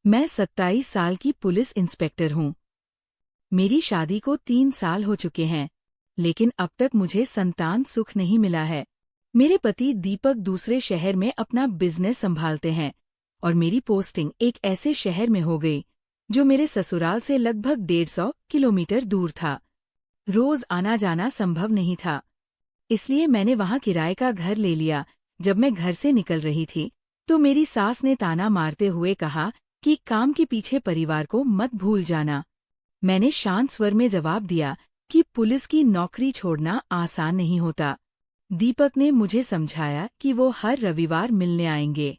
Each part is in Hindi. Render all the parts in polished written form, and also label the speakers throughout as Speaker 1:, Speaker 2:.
Speaker 1: मैं 27 साल की पुलिस इंस्पेक्टर हूँ। मेरी शादी को 3 साल हो चुके हैं, लेकिन अब तक मुझे संतान सुख नहीं मिला है। मेरे पति दीपक दूसरे शहर में अपना बिजनेस संभालते हैं और मेरी पोस्टिंग एक ऐसे शहर में हो गई जो मेरे ससुराल से लगभग 150 किलोमीटर दूर था। रोज आना जाना संभव नहीं था, इसलिए मैंने वहां किराए का घर ले लिया। जब मैं घर से निकल रही थी तो मेरी सास ने ताना मारते हुए कहा कि काम के पीछे परिवार को मत भूल जाना। मैंने शांत स्वर में जवाब दिया कि पुलिस की नौकरी छोड़ना आसान नहीं होता। दीपक ने मुझे समझाया कि वो हर रविवार मिलने आएंगे,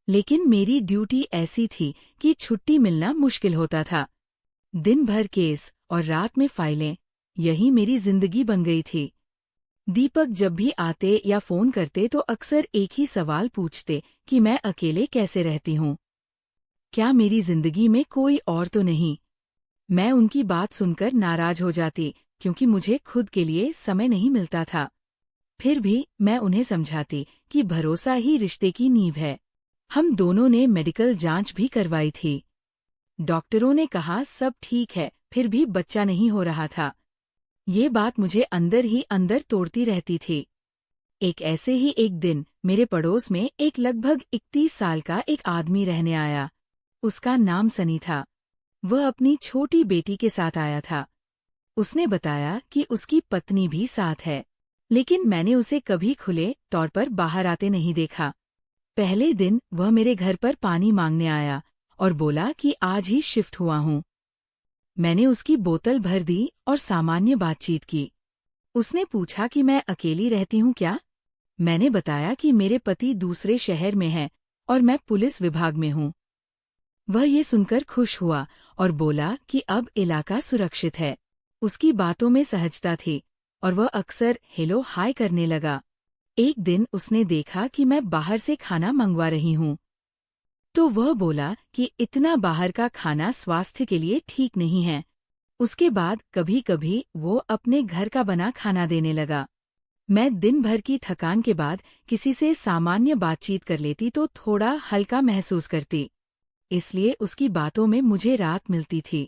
Speaker 1: लेकिन मेरी ड्यूटी ऐसी थी कि छुट्टी मिलना मुश्किल होता था। दिन भर केस और रात में फाइलें, यही मेरी जिंदगी बन गई थी। दीपक जब भी आते या फोन करते तो अक्सर एक ही सवाल पूछते कि मैं अकेले कैसे रहती हूँ, क्या मेरी जिंदगी में कोई और तो नहीं। मैं उनकी बात सुनकर नाराज हो जाती क्योंकि मुझे खुद के लिए समय नहीं मिलता था। फिर भी मैं उन्हें समझाती कि भरोसा ही रिश्ते की नींव है। हम दोनों ने मेडिकल जांच भी करवाई थी। डॉक्टरों ने कहा सब ठीक है, फिर भी बच्चा नहीं हो रहा था। ये बात मुझे अंदर ही अंदर तोड़ती रहती थी। ऐसे ही एक दिन मेरे पड़ोस में एक लगभग 31 साल का एक आदमी रहने आया। उसका नाम सनी था। वह अपनी छोटी बेटी के साथ आया था। उसने बताया कि उसकी पत्नी भी साथ है, लेकिन मैंने उसे कभी खुले तौर पर बाहर आते नहीं देखा। पहले दिन वह मेरे घर पर पानी मांगने आया और बोला कि आज ही शिफ्ट हुआ हूँ। मैंने उसकी बोतल भर दी और सामान्य बातचीत की। उसने पूछा कि मैं अकेली रहती हूँ क्या। मैंने बताया कि मेरे पति दूसरे शहर में हैं और मैं पुलिस विभाग में हूँ। वह ये सुनकर खुश हुआ और बोला कि अब इलाका सुरक्षित है। उसकी बातों में सहजता थी और वह अक्सर हेलो हाय करने लगा। एक दिन उसने देखा कि मैं बाहर से खाना मंगवा रही हूँ, तो वह बोला कि इतना बाहर का खाना स्वास्थ्य के लिए ठीक नहीं है। उसके बाद कभी कभी वो अपने घर का बना खाना देने लगा। मैं दिन भर की थकान के बाद किसी से सामान्य बातचीत कर लेती तो थोड़ा हल्का महसूस करती, इसलिए उसकी बातों में मुझे राहत मिलती थी।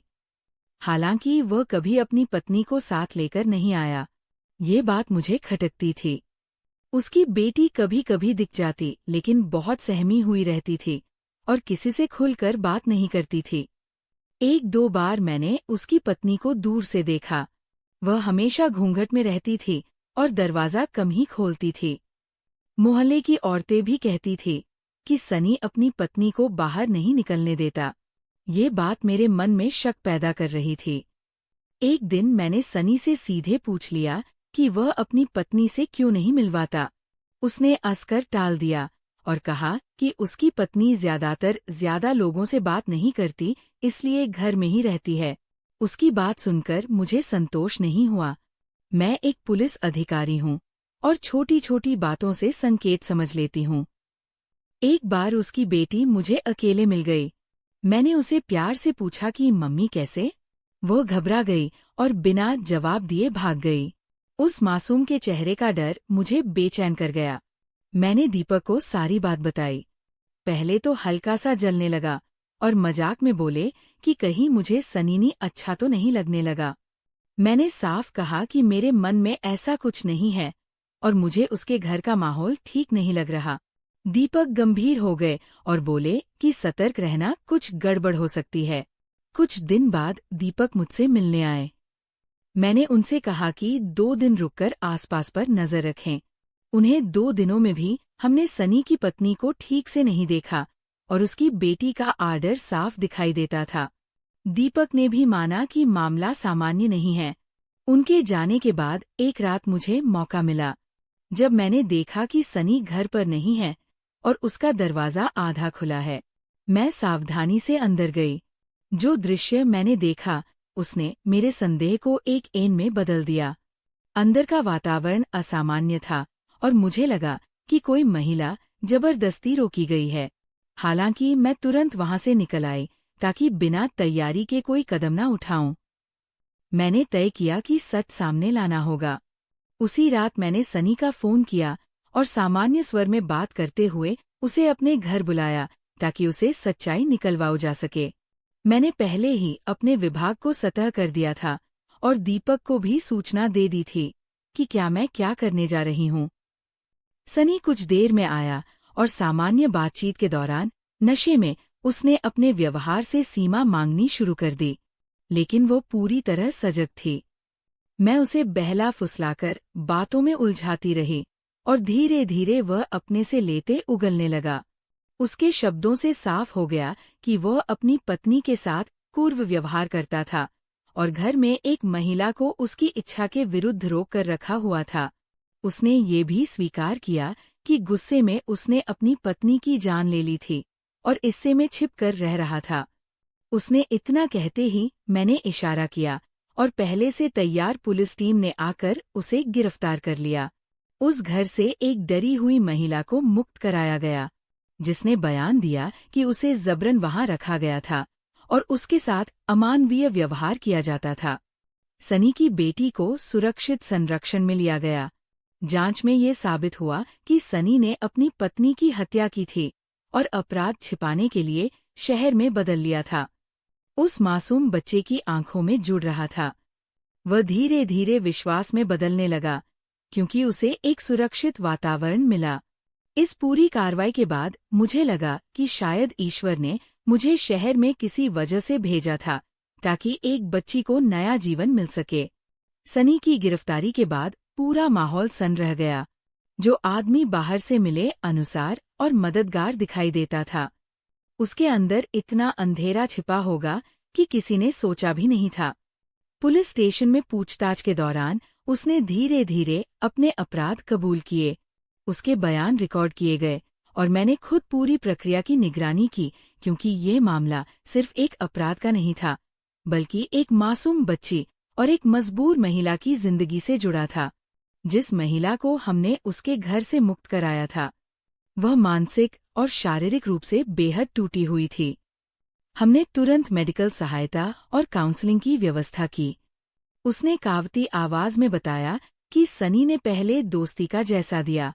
Speaker 1: हालांकि वह कभी अपनी पत्नी को साथ लेकर नहीं आया, ये बात मुझे खटकती थी। उसकी बेटी कभी कभी दिख जाती, लेकिन बहुत सहमी हुई रहती थी और किसी से खुलकर बात नहीं करती थी। 1-2 बार मैंने उसकी पत्नी को दूर से देखा। वह हमेशा घूंघट में रहती थी और दरवाजा कम ही खोलती थी। मोहल्ले की औरतें भी कहती थी कि सनी अपनी पत्नी को बाहर नहीं निकलने देता। ये बात मेरे मन में शक पैदा कर रही थी। एक दिन मैंने सनी से सीधे पूछ लिया कि वह अपनी पत्नी से क्यों नहीं मिलवाता। उसने हंसकर टाल दिया और कहा कि उसकी पत्नी ज्यादा लोगों से बात नहीं करती, इसलिए घर में ही रहती है। उसकी बात सुनकर मुझे संतोष नहीं हुआ। मैं एक पुलिस अधिकारी हूँ और छोटी छोटी बातों से संकेत समझ लेती हूँ। एक बार उसकी बेटी मुझे अकेले मिल गई। मैंने उसे प्यार से पूछा कि मम्मी कैसे। वो घबरा गई और बिना जवाब दिए भाग गई। उस मासूम के चेहरे का डर मुझे बेचैन कर गया। मैंने दीपक को सारी बात बताई। पहले तो हल्का सा जलने लगा और मजाक में बोले कि कहीं मुझे सनीनी अच्छा तो नहीं लगने लगा। मैंने साफ कहा कि मेरे मन में ऐसा कुछ नहीं है और मुझे उसके घर का माहौल ठीक नहीं लग रहा। दीपक गंभीर हो गए और बोले कि सतर्क रहना, कुछ गड़बड़ हो सकती है। कुछ दिन बाद दीपक मुझसे मिलने आए। मैंने उनसे कहा कि 2 दिन रुककर आसपास पर नजर रखें। उन्हें 2 दिनों में भी हमने सनी की पत्नी को ठीक से नहीं देखा और उसकी बेटी का आर्डर साफ दिखाई देता था। दीपक ने भी माना कि मामला सामान्य नहीं है। उनके जाने के बाद एक रात मुझे मौका मिला। जब मैंने देखा कि सनी घर पर नहीं है और उसका दरवाजा आधा खुला है, मैं सावधानी से अंदर गई। जो दृश्य मैंने देखा उसने मेरे संदेह को एक ऐन में बदल दिया। अंदर का वातावरण असामान्य था और मुझे लगा कि कोई महिला जबरदस्ती रोकी गई है। हालांकि मैं तुरंत वहां से निकल आई ताकि बिना तैयारी के कोई कदम न उठाऊं। मैंने तय किया कि सच सामने लाना होगा। उसी रात मैंने सनी का फोन किया और सामान्य स्वर में बात करते हुए उसे अपने घर बुलाया ताकि उसे सच्चाई निकलवाई जा सके। मैंने पहले ही अपने विभाग को सतह कर दिया था और दीपक को भी सूचना दे दी थी कि मैं क्या करने जा रही हूँ। सनी कुछ देर में आया और सामान्य बातचीत के दौरान नशे में उसने अपने व्यवहार से सीमा मांगनी शुरू कर दी, लेकिन वो पूरी तरह सजग थी। मैं उसे बहला फुसलाकर बातों में उलझाती रही और धीरे धीरे वह अपने से लेते उगलने लगा। उसके शब्दों से साफ हो गया कि वह अपनी पत्नी के साथ कुर्व व्यवहार करता था और घर में एक महिला को उसकी इच्छा के विरुद्ध रोक कर रखा हुआ था। उसने ये भी स्वीकार किया कि गुस्से में उसने अपनी पत्नी की जान ले ली थी और इससे में छिप कर रह रहा था। उसने इतना कहते ही मैंने इशारा किया और पहले से तैयार पुलिस टीम ने आकर उसे गिरफ्तार कर लिया। उस घर से एक डरी हुई महिला को मुक्त कराया गया, जिसने बयान दिया कि उसे जबरन वहां रखा गया था और उसके साथ अमानवीय व्यवहार किया जाता था। सनी की बेटी को सुरक्षित संरक्षण में लिया गया। जांच में ये साबित हुआ कि सनी ने अपनी पत्नी की हत्या की थी और अपराध छिपाने के लिए शहर में बदल लिया था। उस मासूम बच्चे की आंखों में जुड़ रहा था। वह धीरे धीरे विश्वास में बदलने लगा, क्योंकि उसे एक सुरक्षित वातावरण मिला। इस पूरी कार्रवाई के बाद मुझे लगा कि शायद ईश्वर ने मुझे शहर में किसी वजह से भेजा था, ताकि एक बच्ची को नया जीवन मिल सके। सनी की गिरफ्तारी के बाद पूरा माहौल सन रह गया। जो आदमी बाहर से मिले अनुसार और मददगार दिखाई देता था, उसके अंदर इतना अंधेरा छिपा होगा कि किसी ने सोचा भी नहीं था। पुलिस स्टेशन में पूछताछ के दौरान उसने धीरे धीरे अपने अपराध कबूल किए। उसके बयान रिकॉर्ड किए गए और मैंने खुद पूरी प्रक्रिया की निगरानी की, क्योंकि ये मामला सिर्फ एक अपराध का नहीं था, बल्कि एक मासूम बच्ची और एक मजबूर महिला की जिंदगी से जुड़ा था। जिस महिला को हमने उसके घर से मुक्त कराया था, वह मानसिक और शारीरिक रूप से बेहद टूटी हुई थी। हमने तुरंत मेडिकल सहायता और काउंसलिंग की व्यवस्था की। उसने कावती आवाज में बताया कि सनी ने पहले दोस्ती का जैसा दिया,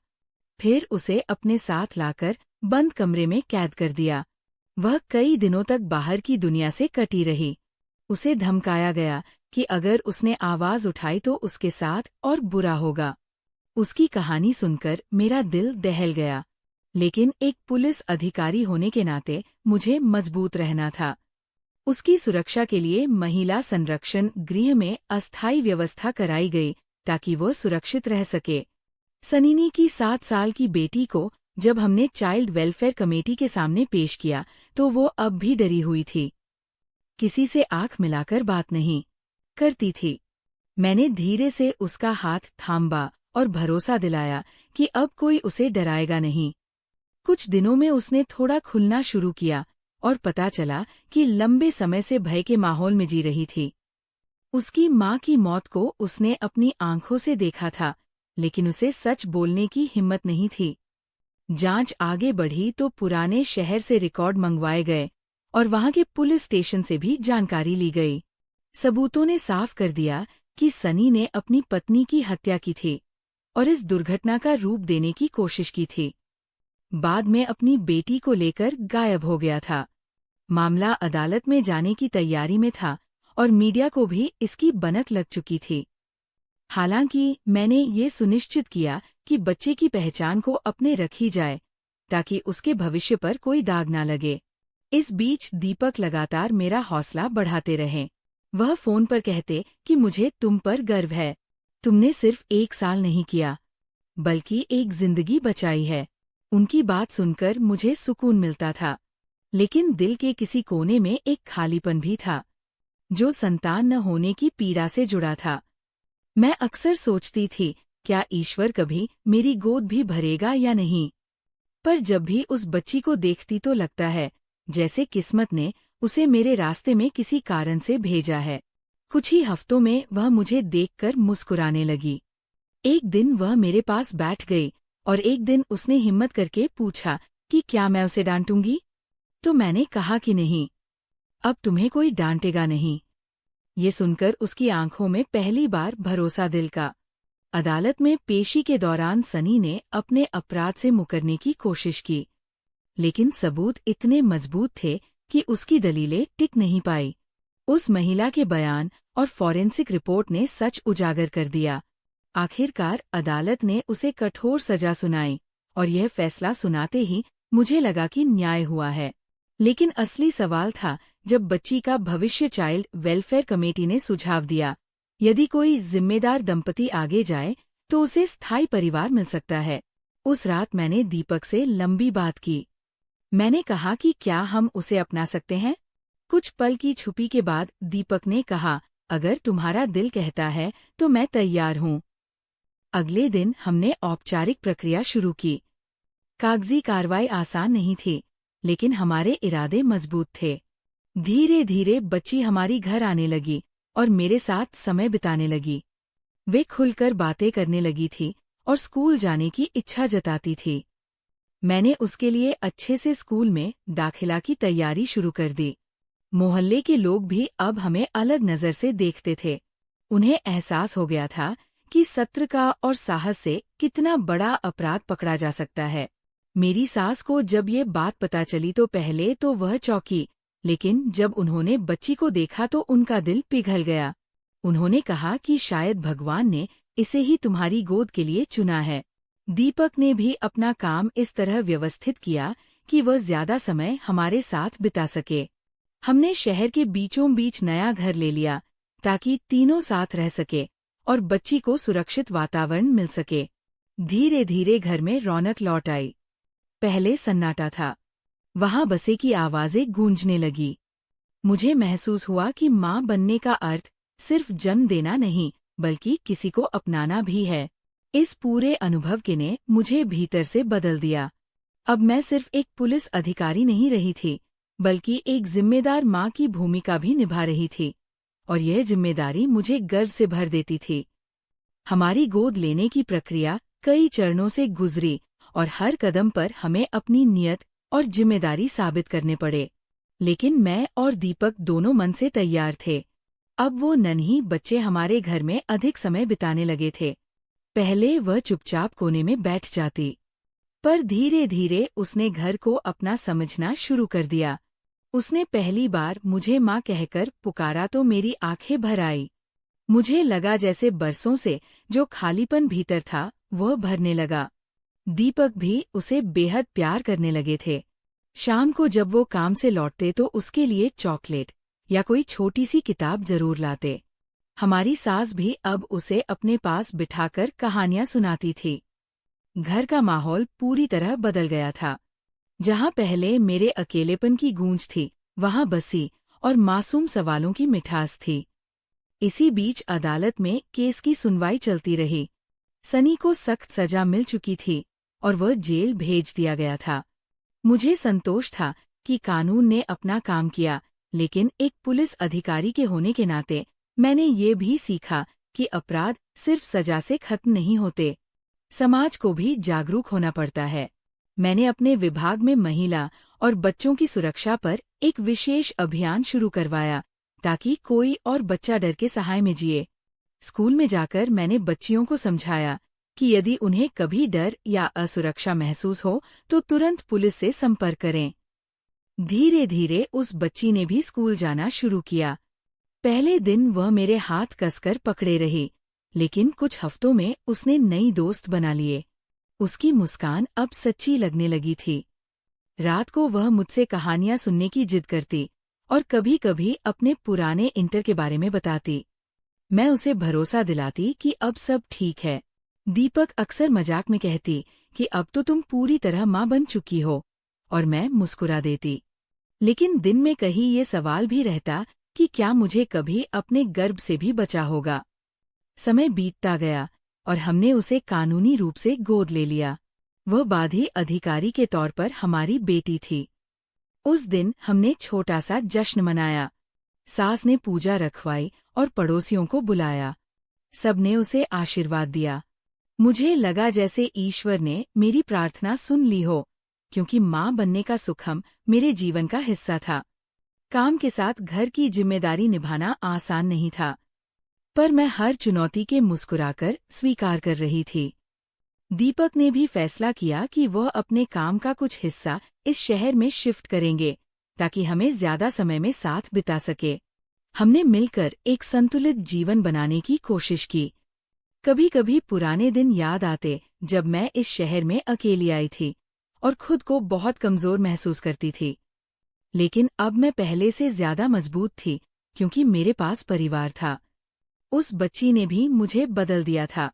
Speaker 1: फिर उसे अपने साथ लाकर बंद कमरे में कैद कर दिया। वह कई दिनों तक बाहर की दुनिया से कटी रही। उसे धमकाया गया कि अगर उसने आवाज उठाई तो उसके साथ और बुरा होगा। उसकी कहानी सुनकर मेरा दिल दहल गया, लेकिन एक पुलिस अधिकारी होने के नाते मुझे मजबूत रहना था। उसकी सुरक्षा के लिए महिला संरक्षण गृह में अस्थायी व्यवस्था कराई गई, ताकि वो सुरक्षित रह सके। सनी की 7 साल की बेटी को जब हमने चाइल्ड वेलफेयर कमेटी के सामने पेश किया तो वो अब भी डरी हुई थी। किसी से आंख मिलाकर बात नहीं करती थी। मैंने धीरे से उसका हाथ थामा और भरोसा दिलाया कि अब कोई उसे डराएगा नहीं। कुछ दिनों में उसने थोड़ा खुलना शुरू किया और पता चला कि लंबे समय से भय के माहौल में जी रही थी। उसकी माँ की मौत को उसने अपनी आंखों से देखा था, लेकिन उसे सच बोलने की हिम्मत नहीं थी। जांच आगे बढ़ी तो पुराने शहर से रिकॉर्ड मंगवाए गए और वहां के पुलिस स्टेशन से भी जानकारी ली गई। सबूतों ने साफ कर दिया कि सनी ने अपनी पत्नी की हत्या की थी और इस दुर्घटना का रूप देने की कोशिश की थी। बाद में अपनी बेटी को लेकर गायब हो गया था। मामला अदालत में जाने की तैयारी में था और मीडिया को भी इसकी बनक लग चुकी थी। हालांकि मैंने ये सुनिश्चित किया कि बच्चे की पहचान को अपने रखी जाए, ताकि उसके भविष्य पर कोई दाग न लगे। इस बीच दीपक लगातार मेरा हौसला बढ़ाते रहे। वह फोन पर कहते कि मुझे तुम पर गर्व है। तुमने सिर्फ 1 साल नहीं किया, बल्कि एक जिंदगी बचाई है। उनकी बात सुनकर मुझे सुकून मिलता था, लेकिन दिल के किसी कोने में एक खालीपन भी था, जो संतान न होने की पीड़ा से जुड़ा था। मैं अक्सर सोचती थी, क्या ईश्वर कभी मेरी गोद भी भरेगा या नहीं? पर जब भी उस बच्ची को देखती तो लगता है जैसे किस्मत ने उसे मेरे रास्ते में किसी कारण से भेजा है। कुछ ही हफ्तों में वह मुझे देखकर मुस्कुराने लगी। एक दिन वह मेरे पास बैठ गई और एक दिन उसने हिम्मत करके पूछा कि क्या मैं उसे डांटूंगी? तो मैंने कहा कि नहीं, अब तुम्हें कोई डांटेगा नहीं। ये सुनकर उसकी आंखों में पहली बार भरोसा दिल का। अदालत में पेशी के दौरान सनी ने अपने अपराध से मुकरने की कोशिश की, लेकिन सबूत इतने मजबूत थे कि उसकी दलीलें टिक नहीं पाई। उस महिला के बयान और फॉरेंसिक रिपोर्ट ने सच उजागर कर दिया। आखिरकार अदालत ने उसे कठोर सजा सुनाई और यह फैसला सुनाते ही मुझे लगा कि न्याय हुआ है। लेकिन असली सवाल था जब बच्ची का भविष्य चाइल्ड वेलफेयर कमेटी ने सुझाव दिया, यदि कोई जिम्मेदार दंपति आगे जाए तो उसे स्थायी परिवार मिल सकता है। उस रात मैंने दीपक से लंबी बात की। मैंने कहा कि क्या हम उसे अपना सकते हैं? कुछ पल की छुपी के बाद दीपक ने कहा, अगर तुम्हारा दिल कहता है तो मैं तैयार हूँ। अगले दिन हमने औपचारिक प्रक्रिया शुरू की। कागजी कार्रवाई आसान नहीं थी, लेकिन हमारे इरादे मजबूत थे। धीरे धीरे बच्ची हमारी घर आने लगी और मेरे साथ समय बिताने लगी। वे खुलकर बातें करने लगी थी और स्कूल जाने की इच्छा जताती थी। मैंने उसके लिए अच्छे से स्कूल में दाखिला की तैयारी शुरू कर दी। मोहल्ले के लोग भी अब हमें अलग नजर से देखते थे। उन्हें एहसास हो गया था कि सत्र का और साहस से कितना बड़ा अपराध पकड़ा जा सकता है। मेरी सास को जब ये बात पता चली तो पहले तो वह चौंकी, लेकिन जब उन्होंने बच्ची को देखा तो उनका दिल पिघल गया। उन्होंने कहा कि शायद भगवान ने इसे ही तुम्हारी गोद के लिए चुना है। दीपक ने भी अपना काम इस तरह व्यवस्थित किया कि वह ज्यादा समय हमारे साथ बिता सके। हमने शहर के बीचों बीच नया घर ले लिया ताकि तीनों साथ रह सके और बच्ची को सुरक्षित वातावरण मिल सके। धीरे धीरे घर में रौनक लौट आई। पहले सन्नाटा था, वहां बसे की आवाजें गूंजने लगी। मुझे महसूस हुआ कि माँ बनने का अर्थ सिर्फ जन्म देना नहीं, बल्कि किसी को अपनाना भी है। इस पूरे अनुभव के ने मुझे भीतर से बदल दिया। अब मैं सिर्फ एक पुलिस अधिकारी नहीं रही थी, बल्कि एक जिम्मेदार माँ की भूमिका भी निभा रही थी, और यह जिम्मेदारी मुझे गर्व से भर देती थी। हमारी गोद लेने की प्रक्रिया कई चरणों से गुजरी और हर कदम पर हमें अपनी नियत और जिम्मेदारी साबित करने पड़े। लेकिन मैं और दीपक दोनों मन से तैयार थे। अब वो नन्ही बच्चे हमारे घर में अधिक समय बिताने लगे थे। पहले वह चुपचाप कोने में बैठ जाती, पर धीरे धीरे उसने घर को अपना समझना शुरू कर दिया। उसने पहली बार मुझे माँ कहकर पुकारा तो मेरी आंखें भर आई। मुझे लगा जैसे बरसों से जो खालीपन भीतर था वह भरने लगा। दीपक भी उसे बेहद प्यार करने लगे थे। शाम को जब वो काम से लौटते तो उसके लिए चॉकलेट या कोई छोटी सी किताब जरूर लाते। हमारी सास भी अब उसे अपने पास बिठाकर कहानियां सुनाती थी। घर का माहौल पूरी तरह बदल गया था। जहां पहले मेरे अकेलेपन की गूंज थी, वहां बसी और मासूम सवालों की मिठास थी। इसी बीच अदालत में केस की सुनवाई चलती रही। सनी को सख्त सजा मिल चुकी थी और वह जेल भेज दिया गया था। मुझे संतोष था कि कानून ने अपना काम किया, लेकिन एक पुलिस अधिकारी के होने के नाते मैंने ये भी सीखा कि अपराध सिर्फ सजा से खत्म नहीं होते। समाज को भी जागरूक होना पड़ता है। मैंने अपने विभाग में महिला और बच्चों की सुरक्षा पर एक विशेष अभियान शुरू करवाया ताकि कोई और बच्चा डर के सहाय में जिए। स्कूल में जाकर मैंने बच्चियों को समझाया कि यदि उन्हें कभी डर या असुरक्षा महसूस हो तो तुरंत पुलिस से संपर्क करें। धीरे धीरे उस बच्ची ने भी स्कूल जाना शुरू किया। पहले दिन वह मेरे हाथ कसकर पकड़े रही, लेकिन कुछ हफ्तों में उसने नई दोस्त बना लिए। उसकी मुस्कान अब सच्ची लगने लगी थी। रात को वह मुझसे कहानियां सुनने की जिद करती और कभी कभी अपने पुराने इंटर के बारे में बताती। मैं उसे भरोसा दिलाती कि अब सब ठीक है। दीपक अक्सर मजाक में कहती कि अब तो तुम पूरी तरह माँ बन चुकी हो, और मैं मुस्कुरा देती। लेकिन दिन में कहीं ये सवाल भी रहता कि क्या मुझे कभी अपने गर्भ से भी बचा होगा। समय बीतता गया और हमने उसे कानूनी रूप से गोद ले लिया। वह बाधी अधिकारी के तौर पर हमारी बेटी थी। उस दिन हमने छोटा सा जश्न मनाया। सास ने पूजा रखवाई और पड़ोसियों को बुलाया। सबने उसे आशीर्वाद दिया। मुझे लगा जैसे ईश्वर ने मेरी प्रार्थना सुन ली हो, क्योंकि माँ बनने का सुखम मेरे जीवन का हिस्सा था। काम के साथ घर की जिम्मेदारी निभाना आसान नहीं था, पर मैं हर चुनौती के मुस्कुराकर स्वीकार कर रही थी। दीपक ने भी फैसला किया कि वह अपने काम का कुछ हिस्सा इस शहर में शिफ्ट करेंगे ताकि हमें ज्यादा समय में साथ बिता सके। हमने मिलकर एक संतुलित जीवन बनाने की कोशिश की। कभी कभी पुराने दिन याद आते जब मैं इस शहर में अकेली आई थी और खुद को बहुत कमजोर महसूस करती थी। लेकिन अब मैं पहले से ज्यादा मजबूत थी क्योंकि मेरे पास परिवार था। उस बच्ची ने भी मुझे बदल दिया था।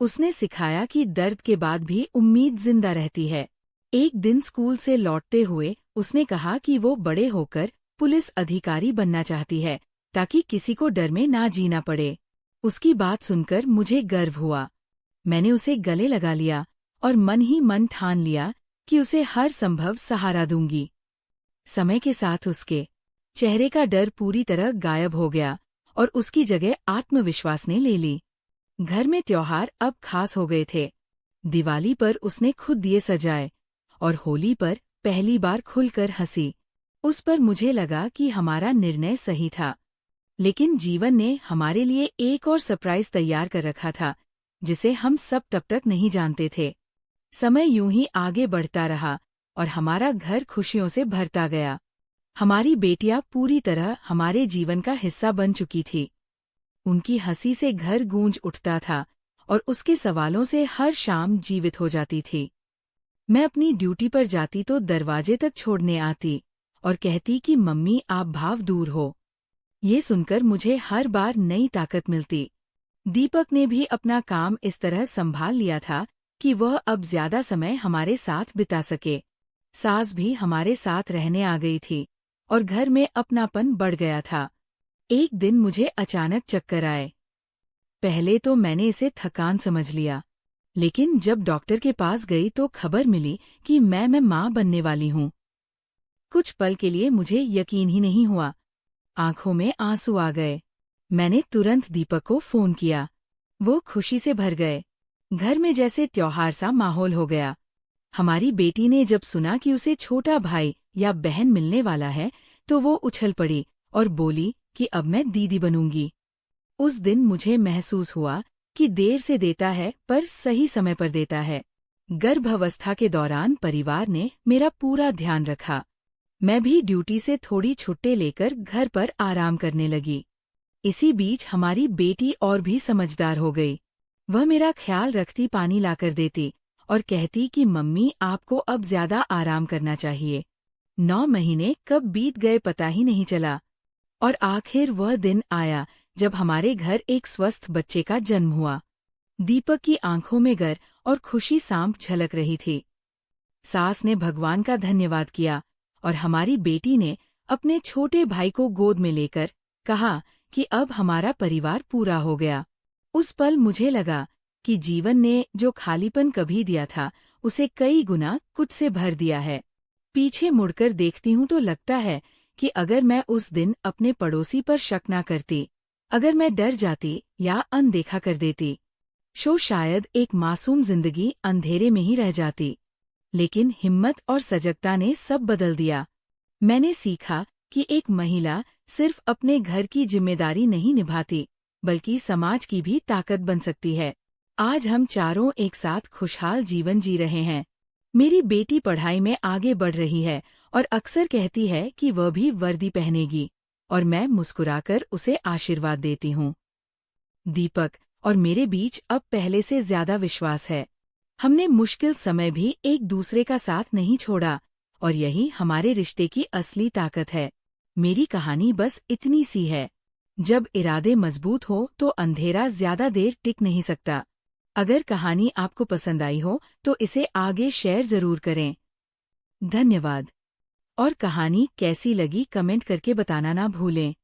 Speaker 1: उसने सिखाया कि दर्द के बाद भी उम्मीद जिंदा रहती है। एक दिन स्कूल से लौटते हुए उसने कहा कि वो बड़े होकर पुलिस अधिकारी बनना चाहती है ताकि किसी को डर में ना जीना पड़े। उसकी बात सुनकर मुझे गर्व हुआ। मैंने उसे गले लगा लिया और मन ही मन ठान लिया कि उसे हर संभव सहारा दूंगी। समय के साथ उसके चेहरे का डर पूरी तरह गायब हो गया और उसकी जगह आत्मविश्वास ने ले ली। घर में त्योहार अब खास हो गए थे। दिवाली पर उसने खुद दिए सजाए और होली पर पहली बार खुलकर हंसी। उस पर मुझे लगा कि हमारा निर्णय सही था। लेकिन जीवन ने हमारे लिए एक और सरप्राइज तैयार कर रखा था जिसे हम सब तब तक नहीं जानते थे। समय यूं ही आगे बढ़ता रहा और हमारा घर खुशियों से भरता गया। हमारी बेटियां पूरी तरह हमारे जीवन का हिस्सा बन चुकी थी। उनकी हंसी से घर गूंज उठता था और उसके सवालों से हर शाम जीवित हो जाती थी। मैं अपनी ड्यूटी पर जाती तो दरवाजे तक छोड़ने आती और कहती कि मम्मी आप भाव दूर हो। ये सुनकर मुझे हर बार नई ताकत मिलती। दीपक ने भी अपना काम इस तरह संभाल लिया था कि वह अब ज्यादा समय हमारे साथ बिता सके। सास भी हमारे साथ रहने आ गई थी और घर में अपनापन बढ़ गया था। एक दिन मुझे अचानक चक्कर आए। पहले तो मैंने इसे थकान समझ लिया, लेकिन जब डॉक्टर के पास गई तो खबर मिली कि मैं मां बनने वाली हूं। कुछ पल के लिए मुझे यकीन ही नहीं हुआ। आंखों में आंसू आ गए। मैंने तुरंत दीपक को फोन किया। वो खुशी से भर गए। घर में जैसे त्योहार सा माहौल हो गया। हमारी बेटी ने जब सुना कि उसे छोटा भाई या बहन मिलने वाला है तो वो उछल पड़ी और बोली कि अब मैं दीदी बनूंगी। उस दिन मुझे महसूस हुआ कि देर से देता है पर सही समय पर देता है। गर्भावस्था के दौरान परिवार ने मेरा पूरा ध्यान रखा। मैं भी ड्यूटी से थोड़ी छुट्टी लेकर घर पर आराम करने लगी। इसी बीच हमारी बेटी और भी समझदार हो गई। वह मेरा ख्याल रखती, पानी लाकर देती और कहती कि मम्मी आपको अब ज्यादा आराम करना चाहिए। 9 महीने कब बीत गए पता ही नहीं चला। और आखिर वह दिन आया जब हमारे घर एक स्वस्थ बच्चे का जन्म हुआ। दीपक की आंखों में गर्व और खुशी सांप झलक रही थी। सास ने भगवान का धन्यवाद किया और हमारी बेटी ने अपने छोटे भाई को गोद में लेकर कहा कि अब हमारा परिवार पूरा हो गया। उस पल मुझे लगा कि जीवन ने जो खालीपन कभी दिया था उसे कई गुना कुछ से भर दिया है। पीछे मुड़कर देखती हूँ तो लगता है कि अगर मैं उस दिन अपने पड़ोसी पर शक न करती, अगर मैं डर जाती या अनदेखा कर देती, शायद एक मासूम जिंदगी अंधेरे में ही रह जाती। लेकिन हिम्मत और सजगता ने सब बदल दिया। मैंने सीखा कि एक महिला सिर्फ अपने घर की जिम्मेदारी नहीं निभाती, बल्कि समाज की भी ताकत बन सकती है। आज हम चारों एक साथ खुशहाल जीवन जी रहे हैं। मेरी बेटी पढ़ाई में आगे बढ़ रही है और अक्सर कहती है कि वह भी वर्दी पहनेगी, और मैं मुस्कुराकर उसे आशीर्वाद देती हूँ। दीपक और मेरे बीच अब पहले से ज्यादा विश्वास है। हमने मुश्किल समय भी एक दूसरे का साथ नहीं छोड़ा और यही हमारे रिश्ते की असली ताकत है। मेरी कहानी बस इतनी सी है। जब इरादे मजबूत हो तो अंधेरा ज्यादा देर टिक नहीं सकता। अगर कहानी आपको पसंद आई हो तो इसे आगे शेयर जरूर करें। धन्यवाद। और कहानी कैसी लगी कमेंट करके बताना ना भूलें।